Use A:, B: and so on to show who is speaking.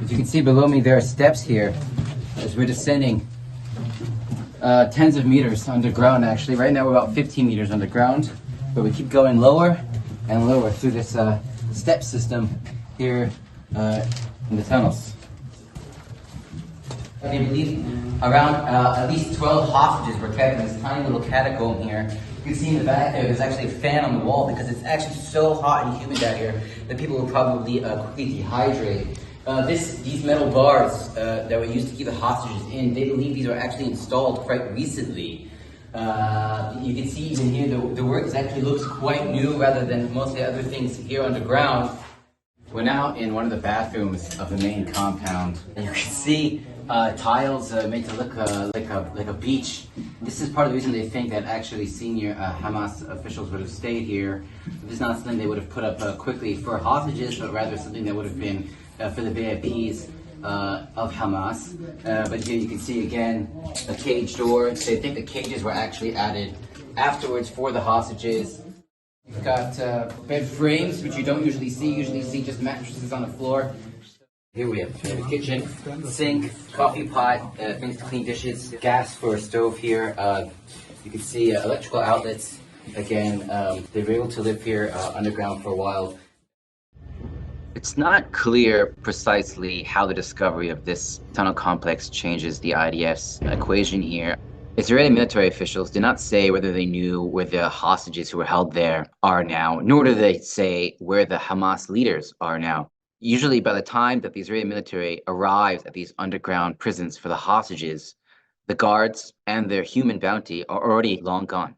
A: As you can see below me, there are steps here as we're descending tens of meters underground. Actually, right now we're about 15 meters underground, but we keep going lower and lower through this step system here in the tunnels. They believe around at least 12 hostages were kept in this tiny little catacomb here. You can see in the back there's actually a fan on the wall because it's actually so hot and humid out here that people will probably quickly dehydrate. These metal bars that were used to keep the hostages in, they believe these were actually installed quite recently. You can see even here the work actually looks quite new rather than most of the other things here underground. We're now in one of the bathrooms of the main compound. You can see tiles made to look like a beach. This is part of the reason they think that actually senior Hamas officials would have stayed here. This is not something they would have put up quickly for hostages, but rather something that would have been for the VIPs of Hamas. But here you can see again a cage door. They think the cages were actually added afterwards for the hostages. We've got bed frames, which you don't usually see. You usually see just mattresses on the floor. Here we have the kitchen, sink, coffee pot, things to clean dishes, gas for a stove here. You can see electrical outlets. Again, they were able to live here underground for a while. It's not clear precisely how the discovery of this tunnel complex changes the IDF's equation here. Israeli military officials did not say whether they knew where the hostages who were held there are now, nor do they say where the Hamas leaders are now. Usually by the time that the Israeli military arrives at these underground prisons for the hostages, the guards and their human bounty are already long gone.